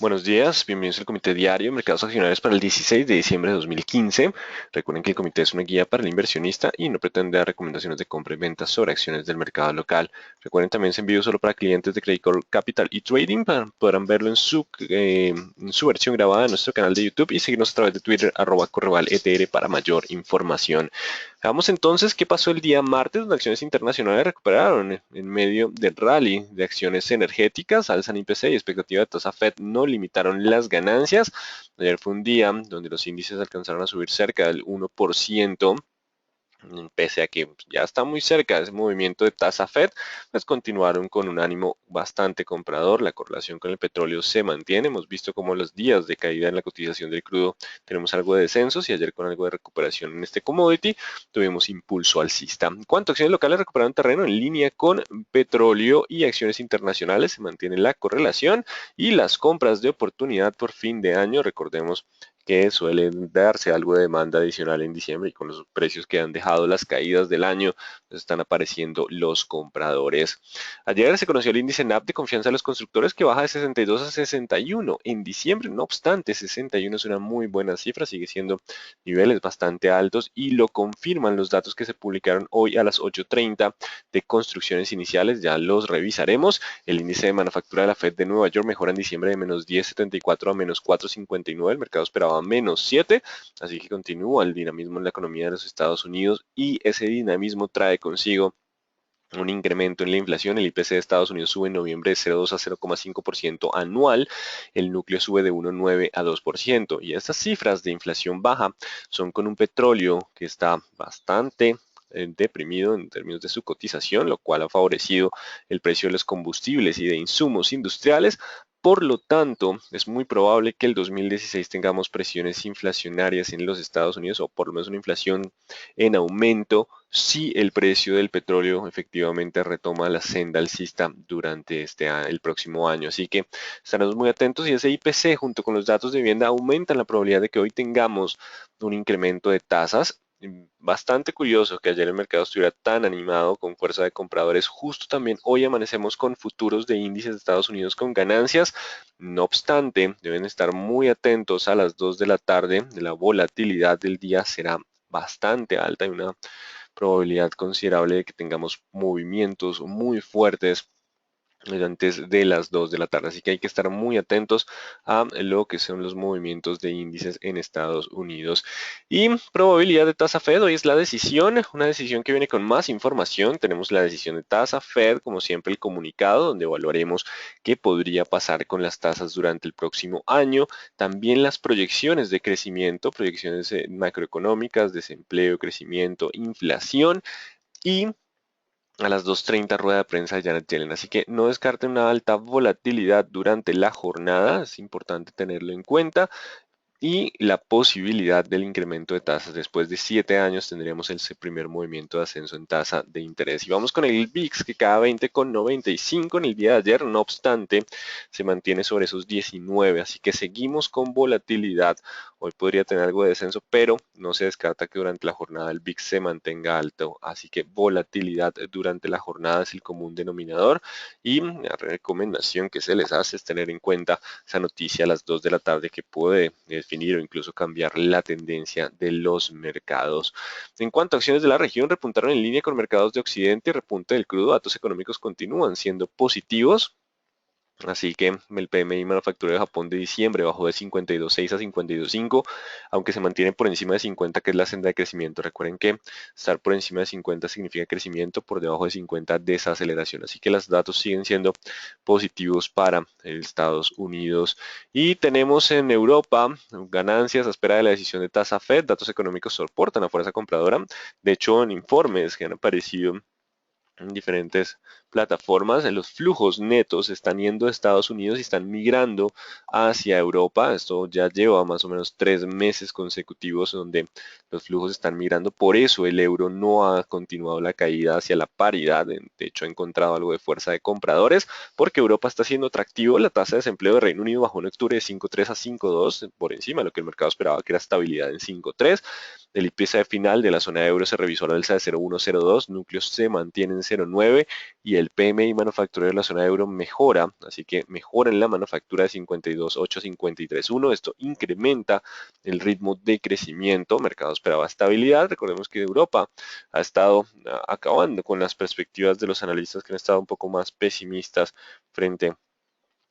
Buenos días, bienvenidos al Comité Diario de Mercados Accionarios para el 16 de diciembre de 2015. Recuerden que el comité es una guía para el inversionista y no pretende dar recomendaciones de compra y venta sobre acciones del mercado local. Recuerden también se envío solo para clientes de Credit Capital y Trading. Podrán verlo en su versión grabada en nuestro canal de YouTube y seguirnos a través de Twitter @correvaletr para mayor información. Veamos entonces qué pasó el día martes, donde acciones internacionales recuperaron en medio del rally de acciones energéticas, alzan IPC y expectativa de tasa Fed no limitaron las ganancias. Ayer fue un día donde los índices alcanzaron a subir cerca del 1%. Pese a que ya está muy cerca de ese movimiento de tasa Fed, pues continuaron con un ánimo bastante comprador. La correlación con el petróleo se mantiene. Hemos visto como los días de caída en la cotización del crudo tenemos algo de descensos y ayer con algo de recuperación en este commodity tuvimos impulso alcista. En cuanto a acciones locales recuperaron terreno en línea con petróleo y acciones internacionales, se mantiene la correlación y las compras de oportunidad por fin de año. Recordemos que suelen darse algo de demanda adicional en diciembre y con los precios que han dejado las caídas del año, pues están apareciendo los compradores. Ayer se conoció el índice NAP de confianza de los constructores que baja de 62 a 61 en diciembre. No obstante, 61 es una muy buena cifra, sigue siendo niveles bastante altos y lo confirman los datos que se publicaron hoy a las 8:30 de construcciones iniciales. Ya los revisaremos. El índice de manufactura de la Fed de Nueva York mejora en diciembre de menos 10,74 a menos 4,59. El mercado esperaba menos 7, así que continúa el dinamismo en la economía de los Estados Unidos y ese dinamismo trae consigo un incremento en la inflación. El IPC de Estados Unidos sube en noviembre de 0,2 a 0,5% anual. El núcleo sube de 1,9 a 2%. Y estas cifras de inflación baja son con un petróleo que está bastante deprimido en términos de su cotización, lo cual ha favorecido el precio de los combustibles y de insumos industriales. Por lo tanto, es muy probable que el 2016 tengamos presiones inflacionarias en los Estados Unidos o por lo menos una inflación en aumento si el precio del petróleo efectivamente retoma la senda alcista durante el próximo año. Así que estaremos muy atentos y ese IPC junto con los datos de vivienda aumentan la probabilidad de que hoy tengamos un incremento de tasas. Bastante curioso que ayer el mercado estuviera tan animado con fuerza de compradores. Justo también hoy amanecemos con futuros de índices de Estados Unidos con ganancias. No obstante, deben estar muy atentos a las 2 de la tarde. La volatilidad del día será bastante alta. Hay una probabilidad considerable de que tengamos movimientos muy fuertes antes de las 2 de la tarde. Así que hay que estar muy atentos a lo que son los movimientos de índices en Estados Unidos. Y probabilidad de tasa Fed, hoy es la decisión, una decisión que viene con más información. Tenemos la decisión de tasa Fed, como siempre el comunicado, donde evaluaremos qué podría pasar con las tasas durante el próximo año. También las proyecciones de crecimiento, proyecciones macroeconómicas, desempleo, crecimiento, inflación y a las 2:30 rueda de prensa de Janet Yellen. Así que no descarten una alta volatilidad durante la jornada, es importante tenerlo en cuenta y la posibilidad del incremento de tasas. Después de 7 años tendríamos ese primer movimiento de ascenso en tasa de interés. Y vamos con el VIX que cada 20,95 en el día de ayer, no obstante, se mantiene sobre esos 19, así que seguimos con volatilidad. Hoy podría tener algo de descenso, pero no se descarta que durante la jornada el VIX se mantenga alto, así que volatilidad durante la jornada es el común denominador y la recomendación que se les hace es tener en cuenta esa noticia a las 2 de la tarde que puede definir o incluso cambiar la tendencia de los mercados. En cuanto a acciones de la región, repuntaron en línea con mercados de Occidente, repunte del crudo, datos económicos continúan siendo positivos. Así que el PMI manufacturero de Japón de diciembre bajó de 52,6 a 52,5, aunque se mantiene por encima de 50, que es la senda de crecimiento. Recuerden que estar por encima de 50 significa crecimiento, por debajo de 50 desaceleración. Así que los datos siguen siendo positivos para Estados Unidos. Y tenemos en Europa ganancias a espera de la decisión de tasa Fed. Datos económicos soportan la fuerza compradora. De hecho, en informes que han aparecido en diferentes plataformas, los flujos netos están yendo de Estados Unidos y están migrando hacia Europa. Esto ya lleva más o menos 3 meses consecutivos donde los flujos están migrando. Por eso el euro no ha continuado la caída hacia la paridad. De hecho, ha encontrado algo de fuerza de compradores porque Europa está siendo atractivo. La tasa de desempleo de Reino Unido bajó en octubre de 5,3 a 5,2, por encima de lo que el mercado esperaba, que era estabilidad en 5,3. El IPC final de la zona euro se revisó a la alza de 0,102, núcleos se mantienen en 0,9 y el PMI manufacturero de la zona euro mejora, así que mejora en la manufactura de 52.8 a 53.1. Esto incrementa el ritmo de crecimiento. El mercado esperaba estabilidad. Recordemos que Europa ha estado acabando con las perspectivas de los analistas que han estado un poco más pesimistas frente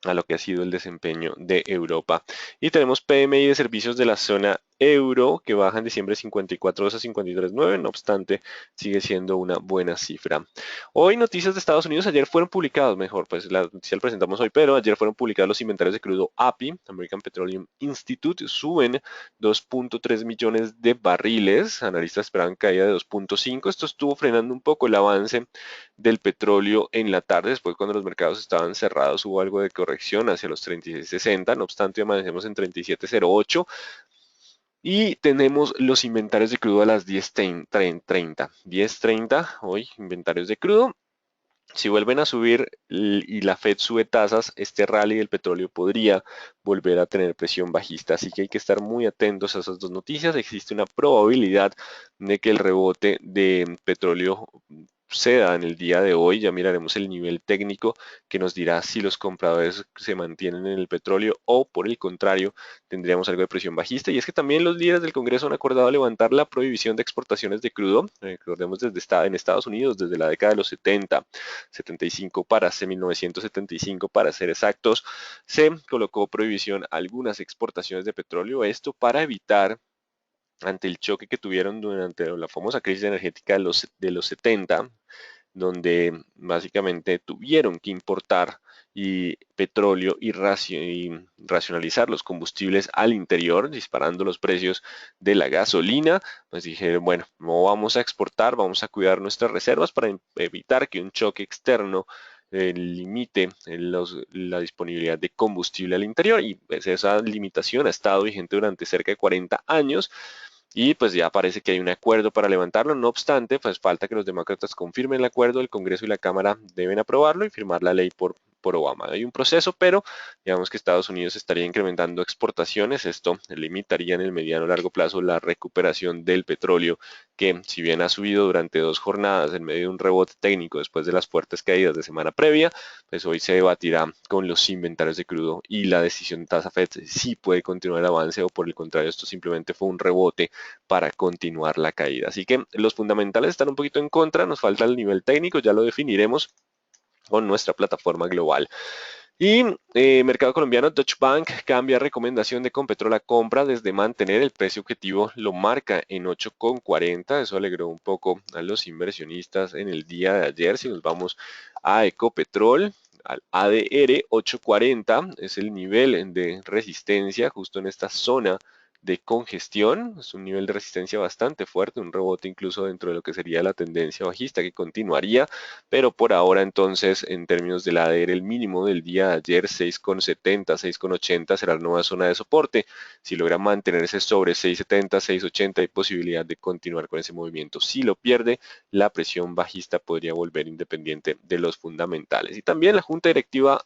a lo que ha sido el desempeño de Europa. Y tenemos PMI de servicios de la zona euro que baja en diciembre 54.2 a 53.9, no obstante sigue siendo una buena cifra. Hoy noticias de Estados Unidos, ayer fueron publicados, mejor, pues la noticia la presentamos hoy, pero ayer fueron publicados los inventarios de crudo API, American Petroleum Institute, suben 2.3 millones de barriles, analistas esperaban caída de 2.5, esto estuvo frenando un poco el avance del petróleo en la tarde, después cuando los mercados estaban cerrados hubo algo de corrección hacia los 36.60, no obstante amanecemos en 37.08 y tenemos los inventarios de crudo a las 10.30, 10.30 hoy inventarios de crudo. Si vuelven a subir y la Fed sube tasas, este rally del petróleo podría volver a tener presión bajista. Así que hay que estar muy atentos a esas dos noticias. Existe una probabilidad de que el rebote de petróleo se da en el día de hoy. Ya miraremos el nivel técnico que nos dirá si los compradores se mantienen en el petróleo o por el contrario tendríamos algo de presión bajista. Y es que también los líderes del Congreso han acordado levantar la prohibición de exportaciones de crudo. Recordemos en Estados Unidos desde la década de los 70, 75 para 1975 para ser exactos, se colocó prohibición a algunas exportaciones de petróleo. Esto para evitar ante el choque que tuvieron durante la famosa crisis energética de los 70, donde básicamente tuvieron que importar petróleo y racionalizar los combustibles al interior, disparando los precios de la gasolina. Pues dijeron, bueno, no vamos a exportar, vamos a cuidar nuestras reservas para evitar que un choque externo limite la disponibilidad de combustible al interior, y pues esa limitación ha estado vigente durante cerca de 40 años y pues ya parece que hay un acuerdo para levantarlo. No obstante, pues falta que los demócratas confirmen el acuerdo, el Congreso y la Cámara deben aprobarlo y firmar la ley por Obama. Hay un proceso, pero digamos que Estados Unidos estaría incrementando exportaciones. Esto limitaría en el mediano o largo plazo la recuperación del petróleo, que si bien ha subido durante 2 jornadas en medio de un rebote técnico después de las fuertes caídas de semana previa, pues hoy se debatirá con los inventarios de crudo y la decisión de tasa FED si puede continuar el avance o por el contrario esto simplemente fue un rebote para continuar la caída. Así que los fundamentales están un poquito en contra, nos falta el nivel técnico, ya lo definiremos con nuestra plataforma global. Y mercado colombiano, Deutsche Bank cambia recomendación de Competrol a compra desde mantener el precio objetivo, lo marca en 8,40. Eso alegró un poco a los inversionistas en el día de ayer. Si nos vamos a Ecopetrol, al ADR 840 es el nivel de resistencia justo en esta zona de congestión, es un nivel de resistencia bastante fuerte, un rebote incluso dentro de lo que sería la tendencia bajista que continuaría, pero por ahora entonces en términos del ADR el mínimo del día de ayer 6,70, 6,80 será la nueva zona de soporte. Si logra mantenerse sobre 6,70, 6,80 hay posibilidad de continuar con ese movimiento. Si lo pierde, la presión bajista podría volver independiente de los fundamentales. Y también la Junta Directiva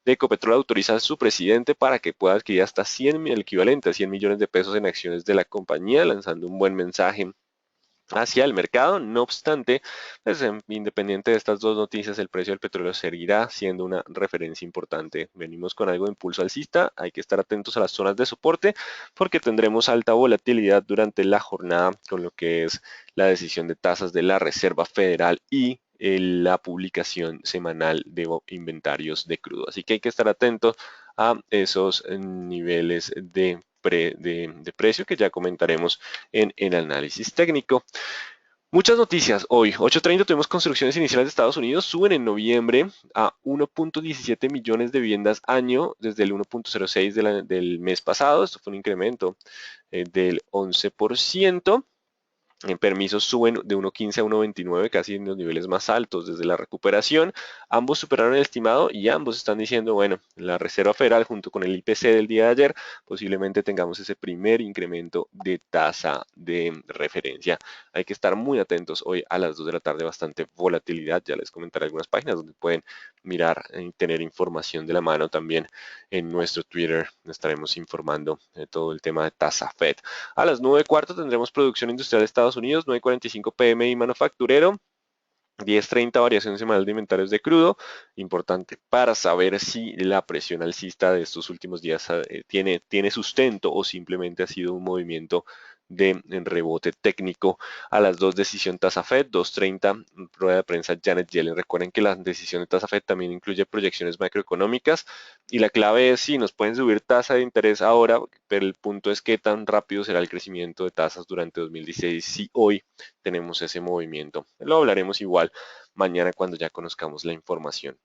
de Ecopetrol autoriza a su presidente para que pueda adquirir hasta 100, el equivalente a 100 millones de pesos en acciones de la compañía, lanzando un buen mensaje hacia el mercado. No obstante, pues, independiente de estas dos noticias, el precio del petróleo seguirá siendo una referencia importante. Venimos con algo de impulso alcista, hay que estar atentos a las zonas de soporte porque tendremos alta volatilidad durante la jornada con lo que es la decisión de tasas de la Reserva Federal y la publicación semanal de inventarios de crudo. Así que hay que estar atentos a esos niveles de precio que ya comentaremos en el análisis técnico. Muchas noticias hoy. 8:30 tuvimos construcciones iniciales de Estados Unidos. Suben en noviembre a 1.17 millones de viviendas año desde el 1.06 del mes pasado. Esto fue un incremento del 11%. En permisos suben de 1.15 a 1.29, casi en los niveles más altos desde la recuperación. Ambos superaron el estimado y ambos están diciendo, bueno, la Reserva Federal junto con el IPC del día de ayer, posiblemente tengamos ese primer incremento de tasa de referencia. Hay que estar muy atentos hoy a las 2 de la tarde, bastante volatilidad. Ya les comentaré algunas páginas donde pueden mirar y tener información de la mano. También en nuestro Twitter estaremos informando de todo el tema de tasa FED. A las 9:15 tendremos producción industrial de Estados Unidos, 9:45 PMI manufacturero. 10.30 variación semanal de inventarios de crudo, importante para saber si la presión alcista de estos últimos días tiene sustento o simplemente ha sido un movimiento de rebote técnico. A las 2 decisión tasa Fed, 2.30 rueda de prensa Janet Yellen. Recuerden que la decisión de tasa Fed también incluye proyecciones macroeconómicas y la clave es si nos pueden subir tasa de interés ahora, pero el punto es qué tan rápido será el crecimiento de tasas durante 2016 si hoy tenemos ese movimiento. Lo hablaremos igual mañana cuando ya conozcamos la información.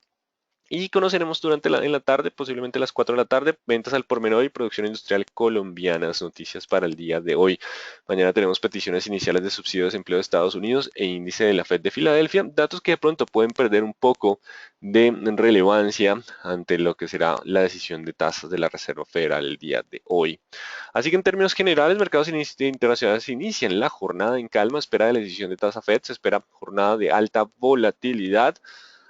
Y conoceremos en la tarde, posiblemente a las 4 de la tarde, ventas al por menor y producción industrial colombianas, noticias para el día de hoy. Mañana tenemos peticiones iniciales de subsidio de desempleo de Estados Unidos e índice de la Fed de Filadelfia, datos que de pronto pueden perder un poco de relevancia ante lo que será la decisión de tasas de la Reserva Federal el día de hoy. Así que en términos generales, mercados internacionales inician la jornada en calma, espera de la decisión de tasa Fed, se espera jornada de alta volatilidad.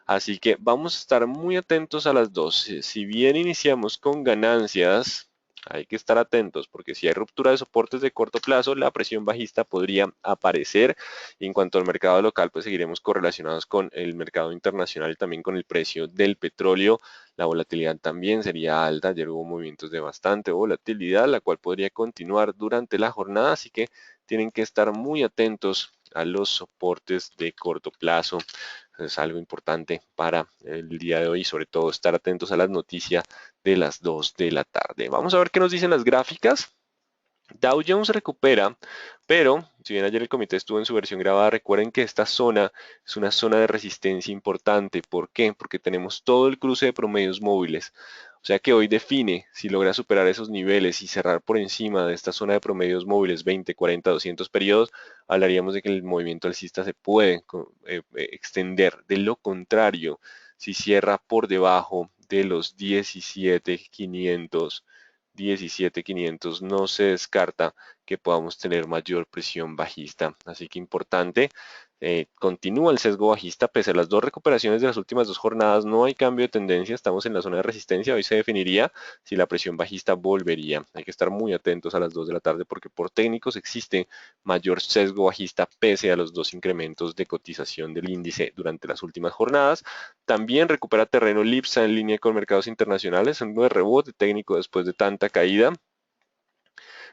Así que vamos a estar muy atentos a las dos. Si bien iniciamos con ganancias, hay que estar atentos porque si hay ruptura de soportes de corto plazo, la presión bajista podría aparecer. Y en cuanto al mercado local, pues seguiremos correlacionados con el mercado internacional y también con el precio del petróleo. La volatilidad también sería alta. Ayer hubo movimientos de bastante volatilidad, la cual podría continuar durante la jornada. Así que tienen que estar muy atentos a los soportes de corto plazo. Es algo importante para el día de hoy, sobre todo estar atentos a las noticias de las 2 de la tarde. Vamos a ver qué nos dicen las gráficas. Dow Jones recupera, pero si bien ayer el comité estuvo en su versión grabada, recuerden que esta zona es una zona de resistencia importante. ¿Por qué? Porque tenemos todo el cruce de promedios móviles. O sea que hoy define si logra superar esos niveles y cerrar por encima de esta zona de promedios móviles 20, 40, 200 periodos, hablaríamos de que el movimiento alcista se puede extender. De lo contrario, si cierra por debajo de los 17.500, 17.500 no se descarta que podamos tener mayor presión bajista. Así que importante, continúa el sesgo bajista pese a las dos recuperaciones de las últimas dos jornadas. No hay cambio de tendencia, estamos en la zona de resistencia. Hoy se definiría si la presión bajista volvería. Hay que estar muy atentos a las 2 de la tarde porque por técnicos existe mayor sesgo bajista pese a los dos incrementos de cotización del índice durante las últimas jornadas. También recupera terreno Lipsa en línea con mercados internacionales, en un rebote técnico después de tanta caída.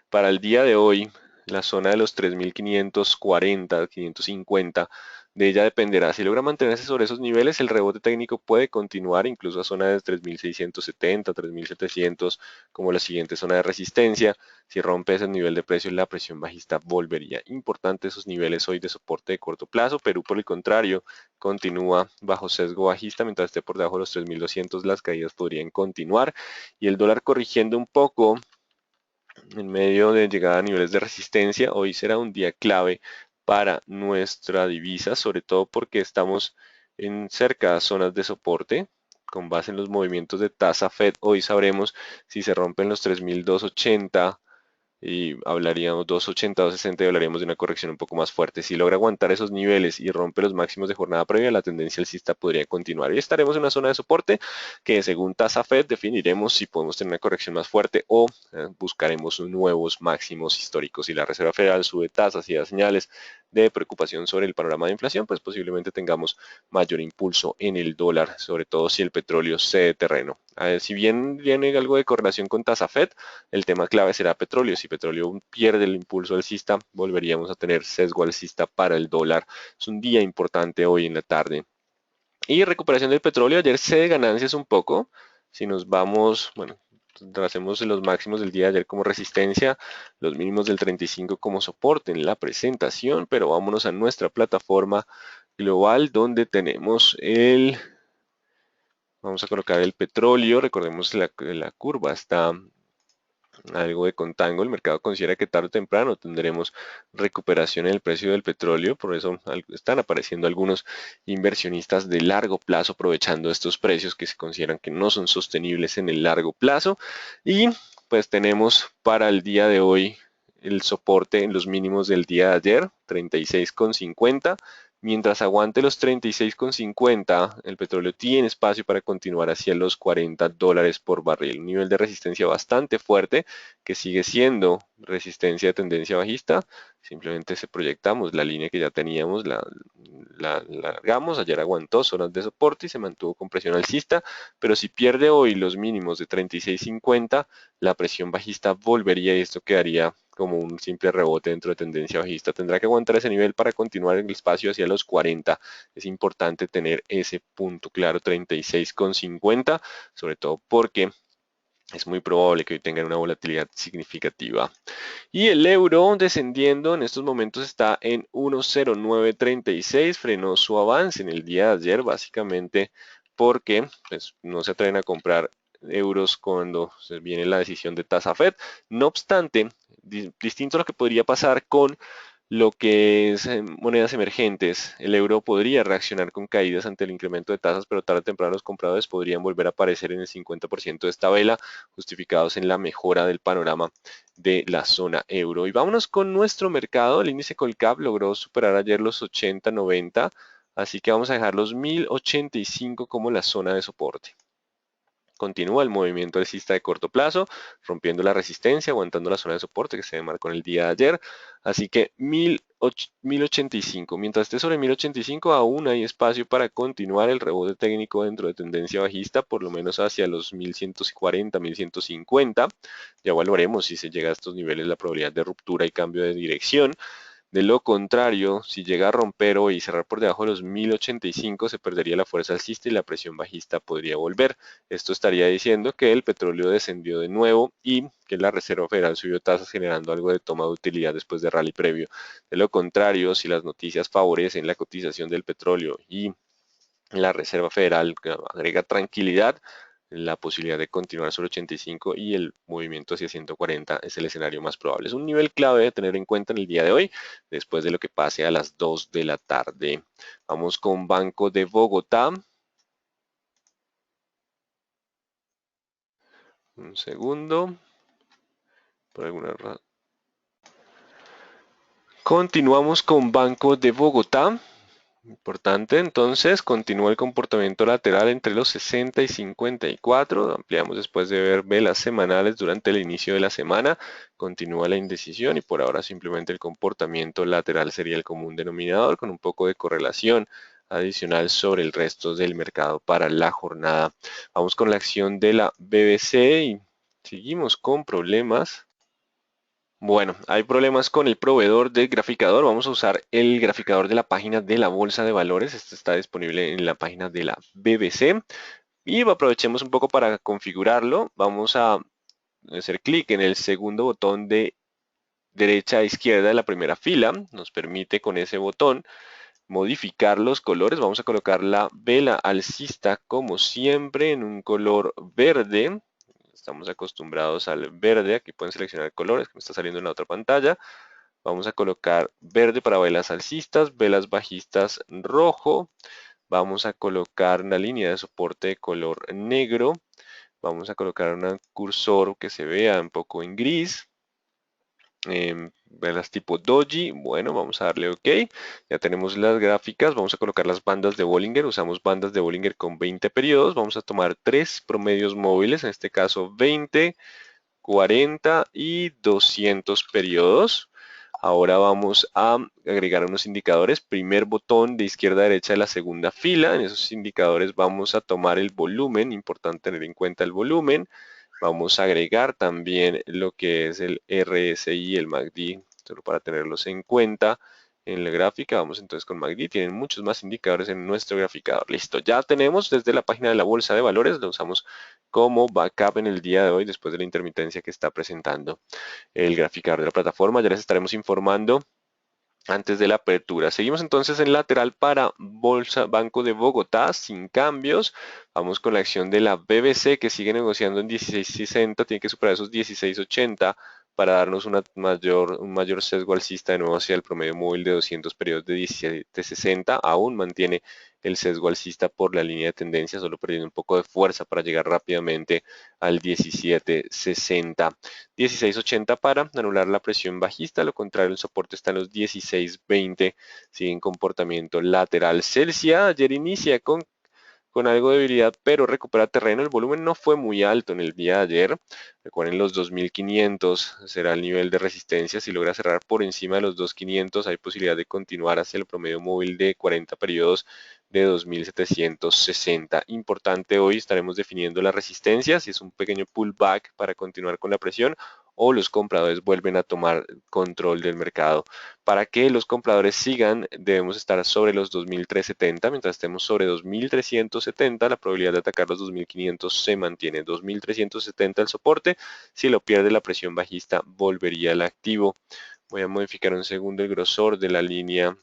Para el día de hoy, la zona de los 3.540, 550, de ella dependerá. Si logra mantenerse sobre esos niveles, el rebote técnico puede continuar incluso a zona de 3.670, 3.700 como la siguiente zona de resistencia. Si rompe ese nivel de precio, la presión bajista volvería. Importante esos niveles hoy de soporte de corto plazo. Perú, por el contrario, continúa bajo sesgo bajista. Mientras esté por debajo de los 3.200, las caídas podrían continuar. Y el dólar corrigiendo un poco en medio de llegada a niveles de resistencia. Hoy será un día clave para nuestra divisa, sobre todo porque estamos en cerca de zonas de soporte. Con base en los movimientos de tasa Fed, hoy sabremos si se rompen los 3.280 y hablaríamos 280, 260 y hablaríamos de una corrección un poco más fuerte. Si logra aguantar esos niveles y rompe los máximos de jornada previa, la tendencia alcista podría continuar. Y estaremos en una zona de soporte que según tasa Fed definiremos si podemos tener una corrección más fuerte o buscaremos nuevos máximos históricos. Si la Reserva Federal sube tasas y da señales de preocupación sobre el panorama de inflación, pues posiblemente tengamos mayor impulso en el dólar, sobre todo si el petróleo cede terreno. Si bien viene algo de correlación con tasa Fed, el tema clave será petróleo. Si petróleo pierde el impulso alcista, volveríamos a tener sesgo alcista para el dólar. Es un día importante hoy en la tarde. Y recuperación del petróleo, ayer cede ganancias un poco. Si nos vamos, bueno, hacemos los máximos del día de ayer como resistencia, los mínimos del 35 como soporte en la presentación, pero vámonos a nuestra plataforma global donde tenemos vamos a colocar el petróleo. Recordemos que la curva está algo de contango. El mercado considera que tarde o temprano tendremos recuperación en el precio del petróleo, por eso están apareciendo algunos inversionistas de largo plazo aprovechando estos precios que se consideran que no son sostenibles en el largo plazo. Y pues tenemos para el día de hoy el soporte en los mínimos del día de ayer, 36,50. Mientras aguante los 36,50, el petróleo tiene espacio para continuar hacia los $40 por barril. Un nivel de resistencia bastante fuerte que sigue siendo resistencia de tendencia bajista. Simplemente se proyectamos la línea que ya teníamos, la largamos, ayer aguantó zonas de soporte y se mantuvo con presión alcista, pero si pierde hoy los mínimos de 36.50, la presión bajista volvería y esto quedaría como un simple rebote dentro de tendencia bajista. Tendrá que aguantar ese nivel para continuar en el espacio hacia los 40. Es importante tener ese punto claro, 36,50, sobre todo porque es muy probable que hoy tengan una volatilidad significativa. Y el euro descendiendo en estos momentos está en 1.0936, frenó su avance en el día de ayer básicamente porque pues, no se atreven a comprar euros cuando se viene la decisión de tasa Fed. No obstante, distinto a lo que podría pasar con lo que es monedas emergentes, el euro podría reaccionar con caídas ante el incremento de tasas, pero tarde o temprano los compradores podrían volver a aparecer en el 50% de esta vela, justificados en la mejora del panorama de la zona euro. Y vámonos con nuestro mercado. El índice Colcap logró superar ayer los 80-90, así que vamos a dejar los 1085 como la zona de soporte. Continúa el movimiento alcista de corto plazo, rompiendo la resistencia, aguantando la zona de soporte que se marcó en el día de ayer. Así que 1085. Mientras esté sobre 1085, aún hay espacio para continuar el rebote técnico dentro de tendencia bajista, por lo menos hacia los 1140, 1150. Ya evaluaremos si se llega a estos niveles la probabilidad de ruptura y cambio de dirección. De lo contrario, si llega a romper hoy y cerrar por debajo de los 1085, se perdería la fuerza alcista y la presión bajista podría volver. Esto estaría diciendo que el petróleo descendió de nuevo y que la Reserva Federal subió tasas generando algo de toma de utilidad después de rally previo. De lo contrario, si las noticias favorecen la cotización del petróleo y la Reserva Federal agrega tranquilidad, la posibilidad de continuar sobre 85 y el movimiento hacia 140 es el escenario más probable. Es un nivel clave de tener en cuenta en el día de hoy, después de lo que pase a las 2 de la tarde. Vamos con Banco de Bogotá. Un segundo. Por alguna razón. Continuamos con Banco de Bogotá. Importante, entonces, continúa el comportamiento lateral entre los 60 y 54. Ampliamos después de ver velas semanales durante el inicio de la semana. Continúa la indecisión y por ahora simplemente el comportamiento lateral sería el común denominador con un poco de correlación adicional sobre el resto del mercado para la jornada. Vamos con la acción de la BBC y seguimos con problemas. Bueno, hay problemas con el proveedor del graficador. Vamos a usar el graficador de la página de la Bolsa de Valores. Este está disponible en la página de la BBC. Y aprovechemos un poco para configurarlo. Vamos a hacer clic en el segundo botón de derecha a izquierda de la primera fila. Nos permite con ese botón modificar los colores. Vamos a colocar la vela alcista como siempre en un color verde. Estamos acostumbrados al verde. Aquí pueden seleccionar colores que me está saliendo en la otra pantalla. Vamos a colocar verde para velas alcistas, velas bajistas rojo. Vamos a colocar una línea de soporte de color negro. Vamos a colocar un cursor que se vea un poco en gris. Velas tipo doji. Bueno, vamos a darle OK. Ya tenemos las gráficas. Vamos a colocar las bandas de Bollinger. Usamos bandas de Bollinger con 20 periodos. Vamos a tomar 3 promedios móviles, en este caso 20, 40 y 200 periodos. Ahora vamos a agregar unos indicadores. Primer botón de izquierda a derecha de la segunda fila. En esos indicadores vamos a tomar el volumen. Importante tener en cuenta el volumen. Vamos a agregar también lo que es el RSI, el MACD, solo para tenerlos en cuenta en la gráfica. Vamos entonces con MACD, tienen muchos más indicadores en nuestro graficador. Listo, ya tenemos desde la página de la Bolsa de Valores, lo usamos como backup en el día de hoy después de la intermitencia que está presentando el graficador de la plataforma. Ya les estaremos informando antes de la apertura. Seguimos entonces en lateral para Bolsa Banco de Bogotá sin cambios. Vamos con la acción de la BBC que sigue negociando en 16.60, tiene que superar esos 16.80 para darnos un mayor sesgo alcista de nuevo hacia el promedio móvil de 200 periodos de 17.60. Aún mantiene el sesgo alcista por la línea de tendencia, solo perdiendo un poco de fuerza para llegar rápidamente al 17.60. 16.80 para anular la presión bajista, lo contrario el soporte está en los 16.20, sigue en comportamiento lateral. Celsia ayer inicia con con algo de debilidad, pero recupera terreno. El volumen no fue muy alto en el día de ayer. Recuerden, los 2500 será el nivel de resistencia. Si logra cerrar por encima de los 2500, hay posibilidad de continuar hacia el promedio móvil de 40 periodos de 2760. Importante, hoy estaremos definiendo la resistencia, si es un pequeño pullback para continuar con la presión o los compradores vuelven a tomar control del mercado. Para que los compradores sigan, debemos estar sobre los 2370. Mientras estemos sobre 2370, la probabilidad de atacar los 2500 se mantiene. 2370 el soporte. Si lo pierde, la presión bajista volvería al activo. Voy a modificar un segundo el grosor de la línea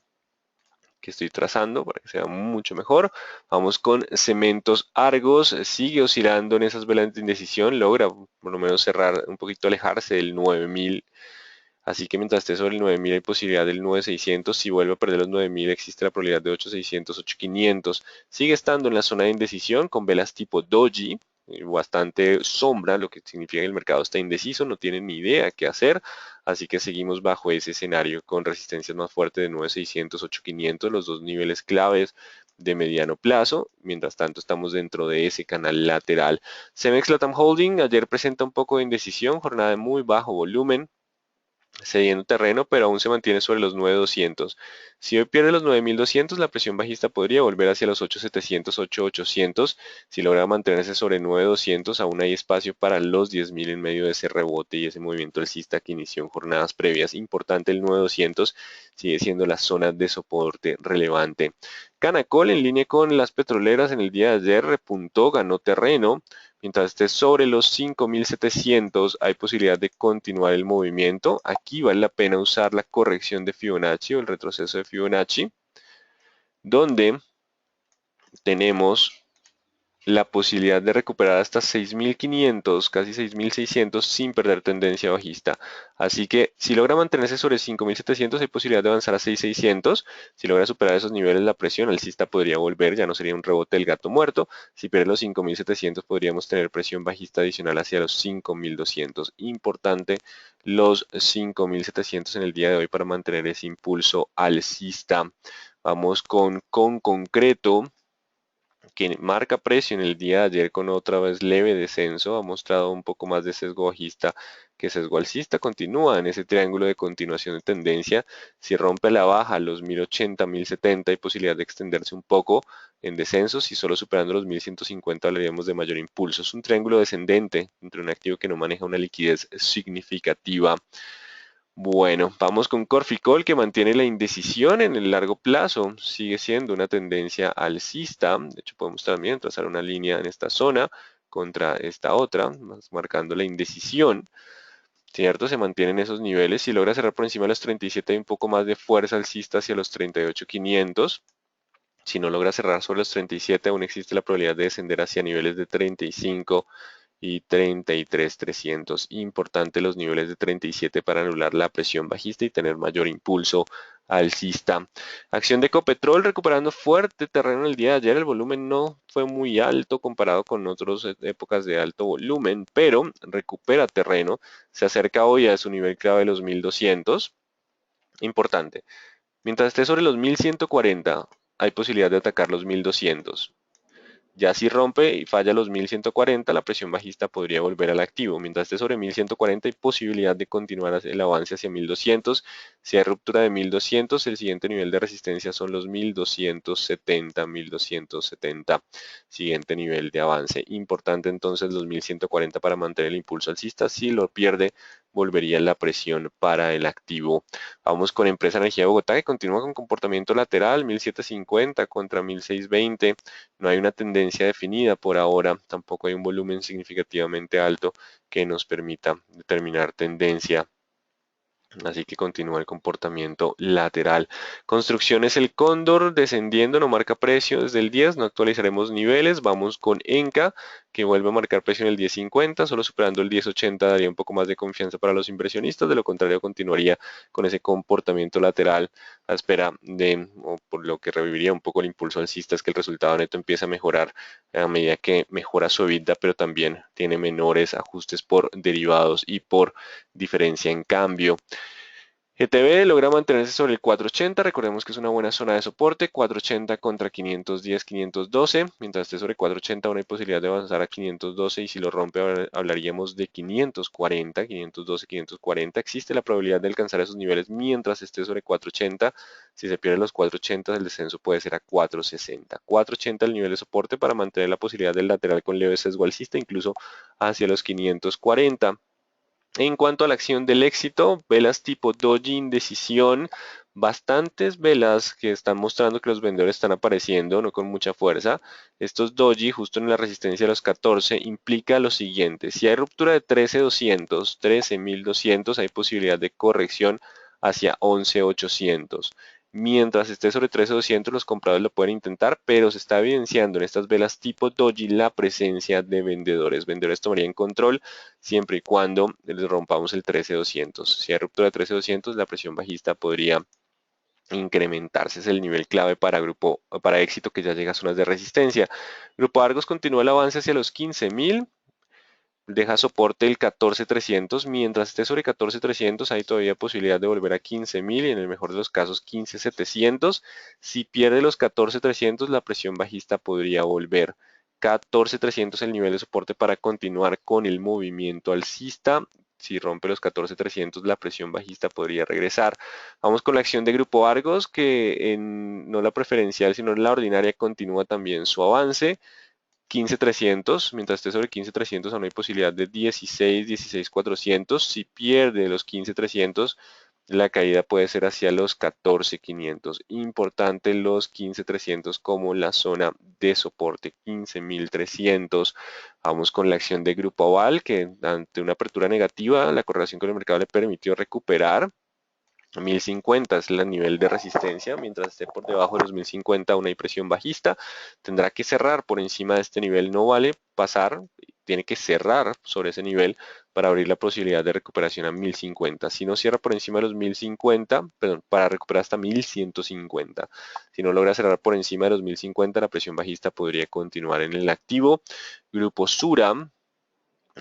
que estoy trazando para que sea mucho mejor. Vamos con Cementos Argos, sigue oscilando en esas velas de indecisión, logra por lo menos cerrar un poquito, alejarse del 9000. Así que mientras esté sobre el 9000 hay posibilidad del 9600. Si vuelve a perder los 9000 existe la probabilidad de 8600, 8500. Sigue estando en la zona de indecisión con velas tipo doji, bastante sombra, lo que significa que el mercado está indeciso, no tiene ni idea qué hacer. Así que seguimos bajo ese escenario con resistencias más fuertes de 9600, 8500, los dos niveles claves de mediano plazo. Mientras tanto estamos dentro de ese canal lateral. Cemex Latam Holding ayer presenta un poco de indecisión, jornada de muy bajo volumen, cediendo terreno, pero aún se mantiene sobre los 9200. Si hoy pierde los 9200, la presión bajista podría volver hacia los 8700, 8800. Si logra mantenerse sobre 9200, aún hay espacio para los 10000 en medio de ese rebote y ese movimiento alcista que inició en jornadas previas. Importante, el 9200 sigue siendo la zona de soporte relevante. Canacol, en línea con las petroleras en el día de ayer, repuntó, ganó terreno. Mientras esté sobre los 5700, hay posibilidad de continuar el movimiento. Aquí vale la pena usar la corrección de Fibonacci o el retroceso de Fibonacci, donde tenemos la posibilidad de recuperar hasta 6500, casi 6600 sin perder tendencia bajista. Así que si logra mantenerse sobre 5700 hay posibilidad de avanzar a 6600. Si logra superar esos niveles, la presión alcista podría volver, ya no sería un rebote del gato muerto. Si pierde los 5700 podríamos tener presión bajista adicional hacia los 5200. Importante los 5700 en el día de hoy para mantener ese impulso alcista. Vamos con concreto, que marca precio en el día de ayer con otra vez leve descenso, ha mostrado un poco más de sesgo bajista que sesgo alcista, continúa en ese triángulo de continuación de tendencia. Si rompe la baja los 1080, 1070 hay posibilidad de extenderse un poco en descenso. Si solo superando los 1150 hablaríamos de mayor impulso. Es un triángulo descendente entre un activo que no maneja una liquidez significativa. Bueno, vamos con Corficol, que mantiene la indecisión en el largo plazo, sigue siendo una tendencia alcista. De hecho, podemos también trazar una línea en esta zona contra esta otra, marcando la indecisión. ¿Cierto? Se mantienen esos niveles. Si logra cerrar por encima de los 37 hay un poco más de fuerza alcista hacia los 38.500. Si no logra cerrar sobre los 37, aún existe la probabilidad de descender hacia niveles de 35 y 33.300. Importante los niveles de 37 para anular la presión bajista y tener mayor impulso alcista. Acción de Ecopetrol recuperando fuerte terreno el día de ayer. El volumen no fue muy alto comparado con otras épocas de alto volumen, pero recupera terreno. Se acerca hoy a su nivel clave de los 1200. Importante. Mientras esté sobre los 1140, hay posibilidad de atacar los 1200. Ya si rompe y falla los 1140, la presión bajista podría volver al activo. Mientras esté sobre 1140 hay posibilidad de continuar el avance hacia 1200. Si hay ruptura de 1200, el siguiente nivel de resistencia son los 1270, 1270. Siguiente nivel de avance. Importante entonces los 1140 para mantener el impulso alcista. Si lo pierde, volvería la presión para el activo. Vamos con Empresa Energía de Bogotá, que continúa con comportamiento lateral, 1750 contra 1620. No hay una tendencia definida por ahora, tampoco hay un volumen significativamente alto que nos permita determinar tendencia. Así que continúa el comportamiento lateral. Construcciones El Cóndor descendiendo, no marca precio desde el 10, no actualizaremos niveles. Vamos con Enca, que vuelve a marcar precio en el 10.50, solo superando el 10.80 daría un poco más de confianza para los inversionistas. De lo contrario, continuaría con ese comportamiento lateral a espera de, o por lo que reviviría un poco el impulso alcista, es que el resultado neto empieza a mejorar a medida que mejora su EBITDA, pero también tiene menores ajustes por derivados y por diferencia en cambio. GTB logra mantenerse sobre el 480, recordemos que es una buena zona de soporte, 480 contra 510, 512, mientras esté sobre 480 aún hay posibilidad de avanzar a 512 y si lo rompe hablaríamos de 540, 512, 540, existe la probabilidad de alcanzar esos niveles mientras esté sobre 480, si se pierde los 480 el descenso puede ser a 460, 480 el nivel de soporte para mantener la posibilidad del lateral con leve sesgo alcista incluso hacia los 540. En cuanto a la acción del éxito, velas tipo doji, indecisión, bastantes velas que están mostrando que los vendedores están apareciendo, no con mucha fuerza. Estos doji, justo en la resistencia de los 14, implica lo siguiente. Si hay ruptura de 13.200, 13.200, hay posibilidad de corrección hacia 11.800. Mientras esté sobre 13.200, los compradores lo pueden intentar, pero se está evidenciando en estas velas tipo doji la presencia de vendedores. Vendedores tomarían control siempre y cuando les rompamos el 13.200. Si hay ruptura de 13.200, la presión bajista podría incrementarse. Es el nivel clave para éxito que ya llega a zonas de resistencia. Grupo Argos continúa el avance hacia los 15.000. Deja soporte el 14.300. Mientras esté sobre 14.300 hay todavía posibilidad de volver a 15.000 y en el mejor de los casos 15.700. Si pierde los 14.300 la presión bajista podría volver. 14.300 el nivel de soporte para continuar con el movimiento alcista. Si rompe los 14.300 la presión bajista podría regresar. Vamos con la acción de Grupo Argos que no la preferencial sino en la ordinaria continúa también su avance. 15.300, mientras esté sobre 15.300 aún hay posibilidad de 16, 16.400. Si pierde los 15.300, la caída puede ser hacia los 14.500. Importante los 15.300 como la zona de soporte 15.300. Vamos con la acción de Grupo Aval, que ante una apertura negativa, la correlación con el mercado le permitió recuperar. 1050 es el nivel de resistencia, mientras esté por debajo de los 1050 aún hay presión bajista, tendrá que cerrar por encima de este nivel, no vale pasar, tiene que cerrar sobre ese nivel para abrir la posibilidad de recuperación a 1050. Si no cierra por encima de los 1050, perdón, para recuperar hasta 1150. Si no logra cerrar por encima de los 1050, la presión bajista podría continuar en el activo. Grupo Sura.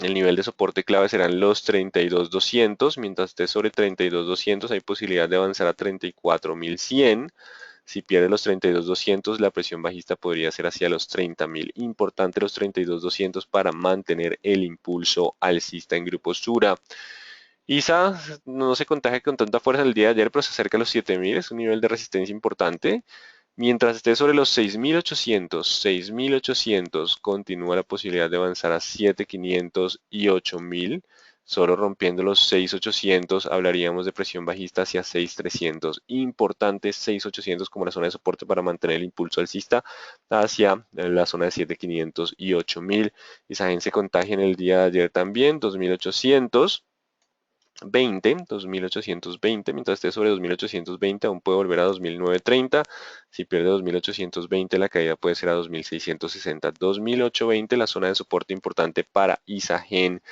El nivel de soporte clave serán los 32.200, mientras esté sobre 32.200 hay posibilidad de avanzar a 34.100. Si pierde los 32.200 la presión bajista podría ser hacia los 30.000. Importante los 32.200 para mantener el impulso alcista en Grupo Sura. ISA no se contagia con tanta fuerza el día de ayer, pero se acerca a los 7.000, es un nivel de resistencia importante. Mientras esté sobre los 6.800, continúa la posibilidad de avanzar a 7.500 y 8.000. Solo rompiendo los 6.800 hablaríamos de presión bajista hacia 6.300. Importante 6.800 como la zona de soporte para mantener el impulso alcista hacia la zona de 7.500 y 8.000. ISAGEN se contagia en el día de ayer también, 2.800. 2820, mientras esté sobre 2820 aún puede volver a 2930, si pierde 2820 la caída puede ser a 2660, 2820 la zona de soporte importante para ISAGEN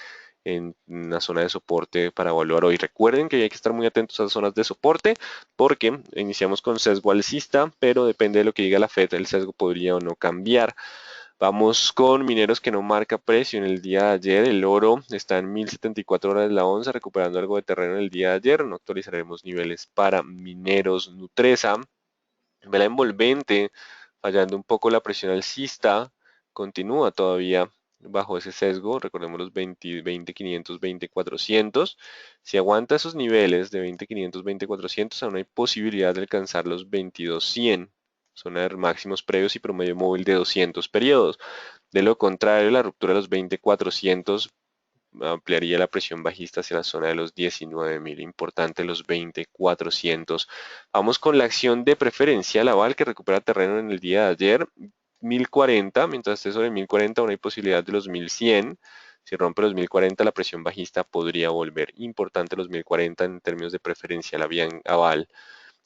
en una zona de soporte para evaluar hoy. Recuerden que hay que estar muy atentos a las zonas de soporte porque iniciamos con sesgo alcista, pero depende de lo que diga la FED, el sesgo podría o no cambiar. Vamos con mineros que no marca precio en el día de ayer. El oro está en 1074 horas la onza, recuperando algo de terreno en el día de ayer. No actualizaremos niveles para mineros. Nutresa, vela envolvente, fallando un poco la presión alcista. Continúa todavía bajo ese sesgo. Recordemos los 20.500, 20.400. Si aguanta esos niveles de 20.500, 20.400, aún hay posibilidad de alcanzar los 22.100. Zona de máximos previos y promedio móvil de 200 periodos. De lo contrario, la ruptura de los 20.400 ampliaría la presión bajista hacia la zona de los 19.000. Importante los 20.400. Vamos con la acción de preferencial aval que recupera terreno en el día de ayer. 1040, mientras esté sobre 1040 aún hay posibilidad de los 1100. Si rompe los 1040 la presión bajista podría volver. Importante los 1040 en términos de preferencial aval.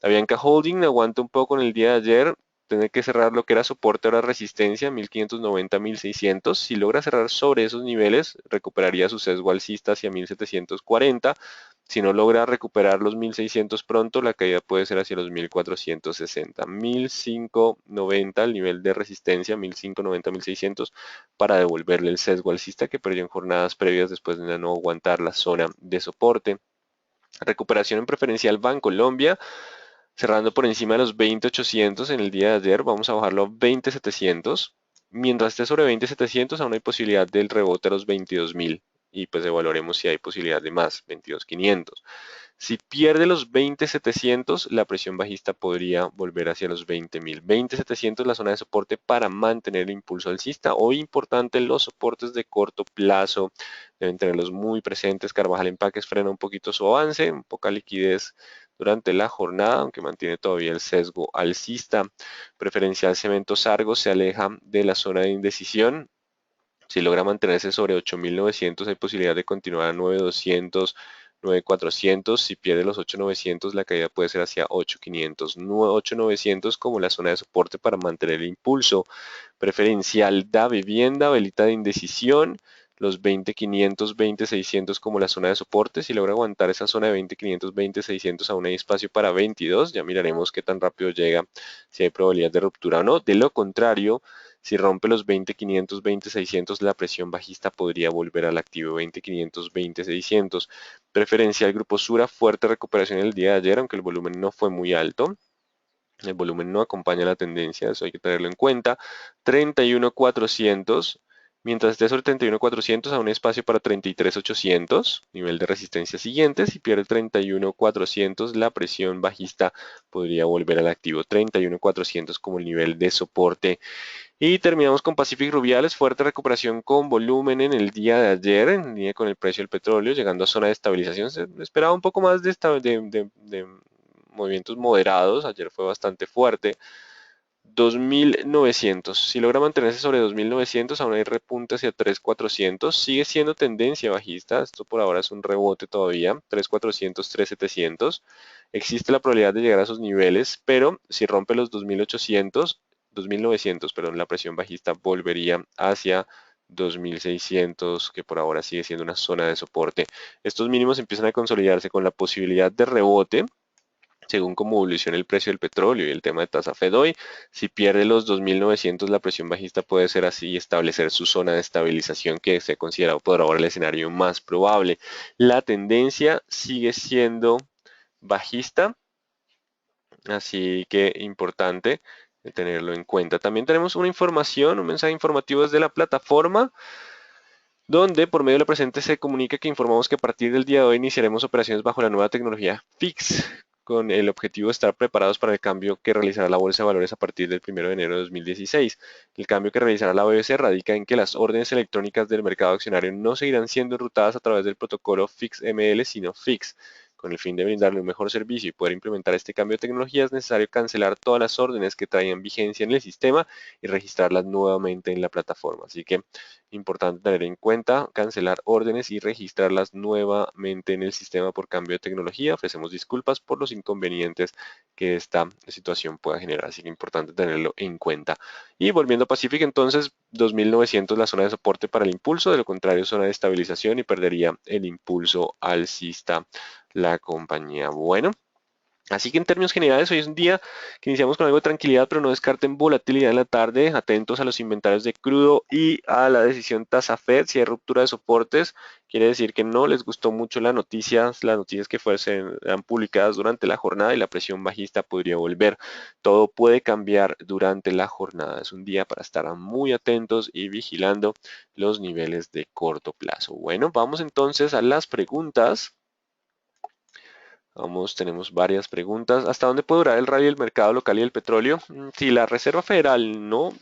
Avianca Holding aguanta un poco en el día de ayer, tiene que cerrar lo que era soporte, ahora resistencia, 1590, 1600. Si logra cerrar sobre esos niveles, recuperaría su sesgo alcista hacia 1740. Si no logra recuperar los 1600 pronto, la caída puede ser hacia los 1460. 1590 el nivel de resistencia, 1590, 1600 para devolverle el sesgo alcista que perdió en jornadas previas después de no aguantar la zona de soporte. Recuperación en preferencial Bancolombia, cerrando por encima de los 20.800 en el día de ayer. Vamos a bajarlo a 20.700. Mientras esté sobre 20.700, aún hay posibilidad del rebote a los 22.000. Y pues evaluaremos si hay posibilidad de más, 22.500. Si pierde los 20.700, la presión bajista podría volver hacia los 20.000. 20.700 la zona de soporte para mantener el impulso alcista. Hoy importante los soportes de corto plazo. Deben tenerlos muy presentes. Carvajal Empaques frena un poquito su avance, un poca liquidez durante la jornada, aunque mantiene todavía el sesgo alcista. Preferencial Cementos Argos se aleja de la zona de indecisión. Si logra mantenerse sobre 8.900, hay posibilidad de continuar a 9.200, 9.400. Si pierde los 8.900, la caída puede ser hacia 8.500. 8.900 como la zona de soporte para mantener el impulso. Preferencial da vivienda, velita de indecisión. Los 20.500, 20.600 como la zona de soporte. Si logra aguantar esa zona de 20.500, 20.600, aún hay espacio para 22. Ya miraremos qué tan rápido llega, si hay probabilidad de ruptura o no. De lo contrario, si rompe los 20.500, 20.600, la presión bajista podría volver al activo 20.500, 20.600. Preferencial Grupo Sura, fuerte recuperación el día de ayer, aunque el volumen no fue muy alto. El volumen no acompaña la tendencia, eso hay que tenerlo en cuenta. 31.400. Mientras esté sobre 31.400, a un espacio para 33.800, nivel de resistencia siguiente. Si pierde 31.400, la presión bajista podría volver al activo 31.400 como el nivel de soporte. Y terminamos con Pacific Rubiales, fuerte recuperación con volumen en el día de ayer, en línea con el precio del petróleo, llegando a zona de estabilización. Se esperaba un poco más de movimientos moderados, ayer fue bastante fuerte. 2.900, si logra mantenerse sobre 2.900, aún hay repunte hacia 3.400, sigue siendo tendencia bajista, esto por ahora es un rebote todavía, 3.400, 3.700, existe la probabilidad de llegar a esos niveles, pero si rompe los 2.800, 2.900, perdón, la presión bajista volvería hacia 2.600, que por ahora sigue siendo una zona de soporte. Estos mínimos empiezan a consolidarse con la posibilidad de rebote, según cómo evoluciona el precio del petróleo y el tema de tasa Fed hoy. Si pierde los 2.900, la presión bajista puede ser así y establecer su zona de estabilización, que se considera por ahora el escenario más probable. La tendencia sigue siendo bajista, así que importante tenerlo en cuenta. También tenemos una información, un mensaje informativo desde la plataforma, donde por medio de la presente se comunica que informamos que a partir del día de hoy iniciaremos operaciones bajo la nueva tecnología FIX, con el objetivo de estar preparados para el cambio que realizará la Bolsa de Valores a partir del 1 de enero de 2016. El cambio que realizará la BBC radica en que las órdenes electrónicas del mercado accionario no seguirán siendo enrutadas a través del protocolo FIX-ML, sino FIX. Con el fin de brindarle un mejor servicio y poder implementar este cambio de tecnología, es necesario cancelar todas las órdenes que traían vigencia en el sistema y registrarlas nuevamente en la plataforma. Así que importante tener en cuenta, cancelar órdenes y registrarlas nuevamente en el sistema por cambio de tecnología. Ofrecemos disculpas por los inconvenientes que esta situación pueda generar, así que importante tenerlo en cuenta. Y volviendo a Pacific, entonces 2.900 la zona de soporte para el impulso, de lo contrario zona de estabilización y perdería el impulso alcista la compañía. Bueno. Así que en términos generales, hoy es un día que iniciamos con algo de tranquilidad, pero no descarten volatilidad en la tarde. Atentos a los inventarios de crudo y a la decisión tasa Fed. Si hay ruptura de soportes, quiere decir que no les gustó mucho las noticias que fueran publicadas durante la jornada y la presión bajista podría volver. Todo puede cambiar durante la jornada. Es un día para estar muy atentos y vigilando los niveles de corto plazo. Bueno, vamos entonces a las preguntas. Vamos, tenemos varias preguntas. ¿Hasta dónde puede durar el rally del mercado local y del petróleo? Si la Reserva Federal no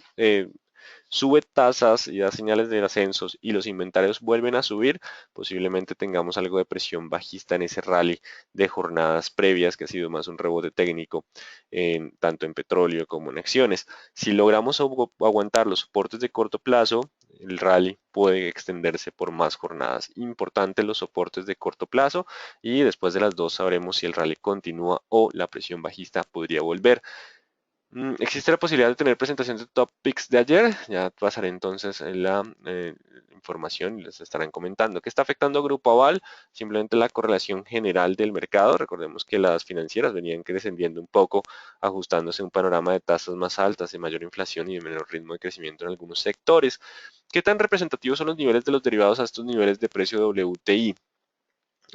sube tasas y da señales de ascensos y los inventarios vuelven a subir, posiblemente tengamos algo de presión bajista en ese rally de jornadas previas, que ha sido más un rebote técnico, tanto en petróleo como en acciones. Si logramos aguantar los soportes de corto plazo, el rally puede extenderse por más jornadas. Importante los soportes de corto plazo y después de las dos sabremos si el rally continúa o la presión bajista podría volver. ¿Existe la posibilidad de tener presentación de top picks de ayer? Ya pasaré entonces en la información y les estarán comentando. ¿Qué está afectando a Grupo Aval? Simplemente la correlación general del mercado. Recordemos que las financieras venían descendiendo un poco, ajustándose a un panorama de tasas más altas, de mayor inflación y de menor ritmo de crecimiento en algunos sectores. ¿Qué tan representativos son los niveles de los derivados a estos niveles de precio WTI?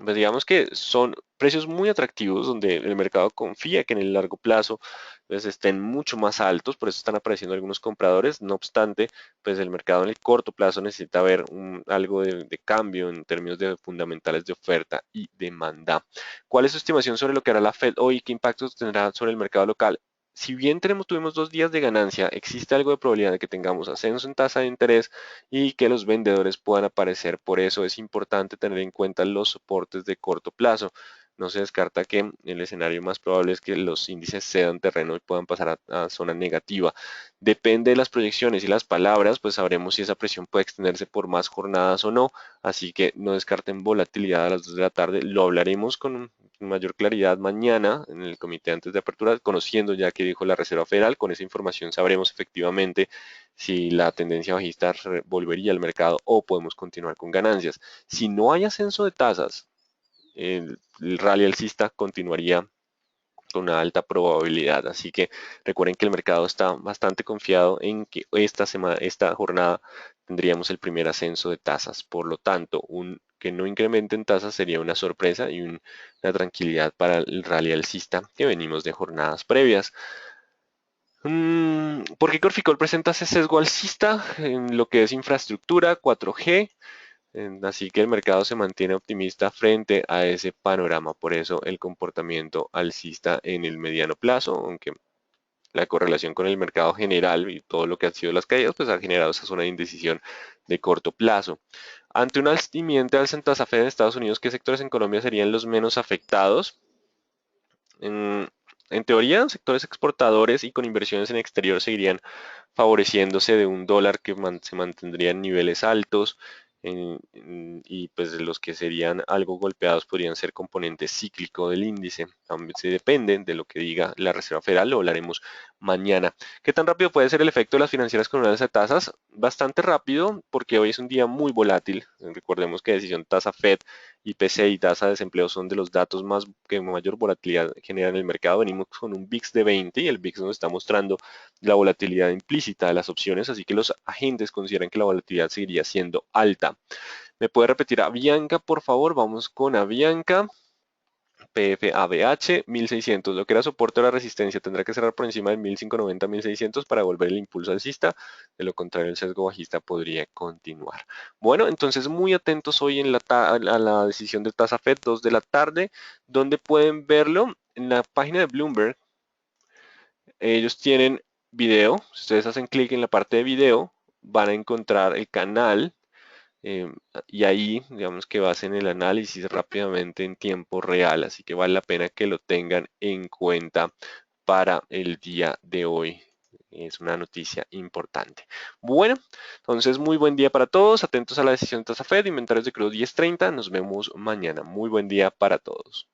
Pues digamos que son precios muy atractivos donde el mercado confía que en el largo plazo pues, estén mucho más altos, por eso están apareciendo algunos compradores. No obstante, pues el mercado en el corto plazo necesita ver algo de cambio en términos de fundamentales de oferta y demanda. ¿Cuál es su estimación sobre lo que hará la Fed hoy y qué impactos tendrá sobre el mercado local? Si bien tuvimos 2 días de ganancia, existe algo de probabilidad de que tengamos ascenso en tasa de interés y que los vendedores puedan aparecer. Por eso es importante tener en cuenta los soportes de corto plazo. No se descarta que el escenario más probable es que los índices cedan terreno y puedan pasar a zona negativa. Depende de las proyecciones y las palabras, pues sabremos si esa presión puede extenderse por más jornadas o no. Así que no descarten volatilidad a las 2 de la tarde. Lo hablaremos con mayor claridad mañana en el comité antes de apertura, conociendo ya que dijo la Reserva Federal. Con esa información sabremos efectivamente si la tendencia bajista volvería al mercado o podemos continuar con ganancias. Si no hay ascenso de tasas, el rally alcista continuaría con una alta probabilidad. Así que recuerden que el mercado está bastante confiado en que esta jornada tendríamos el primer ascenso de tasas. Por lo tanto, que no incrementen tasas sería una sorpresa y una tranquilidad para el rally alcista que venimos de jornadas previas. ¿Por qué Corficol presenta ese sesgo alcista en lo que es infraestructura 4G? Así que el mercado se mantiene optimista frente a ese panorama, por eso el comportamiento alcista en el mediano plazo, aunque la correlación con el mercado general y todo lo que han sido las caídas, pues ha generado esa zona de indecisión de corto plazo. Ante un simiente alza en tasa Fed en Estados Unidos, ¿qué sectores en Colombia serían los menos afectados? En, en teoría, sectores exportadores y con inversiones en exterior seguirían favoreciéndose de un dólar que se mantendría en niveles altos y pues los que serían algo golpeados podrían ser componente cíclico del índice. También se dependen de lo que diga la Reserva Federal, lo hablaremos mañana. ¿Qué tan rápido puede ser el efecto de las financieras con una alza de tasas? Bastante rápido porque hoy es un día muy volátil. Recordemos que decisión tasa Fed, IPC y tasa de desempleo son de los datos más que mayor volatilidad generan en el mercado. Venimos con un VIX de 20 y el VIX nos está mostrando la volatilidad implícita de las opciones, así que los agentes consideran que la volatilidad seguiría siendo alta. ¿Me puede repetir Avianca, por favor? Vamos con Avianca. PFABH 1600, lo que era soporte o la resistencia tendrá que cerrar por encima del 1590-1600 para volver el impulso alcista, de lo contrario el sesgo bajista podría continuar. Bueno, entonces muy atentos hoy a la decisión de tasa Fed 2 de la tarde, donde pueden verlo en la página de Bloomberg. Ellos tienen video, si ustedes hacen clic en la parte de video, van a encontrar el canal eh, y ahí, digamos que hacen el análisis rápidamente en tiempo real, así que vale la pena que lo tengan en cuenta para el día de hoy. Es una noticia importante. Bueno, entonces muy buen día para todos, atentos a la decisión de tasa Fed, inventarios de crudo 10.30, nos vemos mañana. Muy buen día para todos.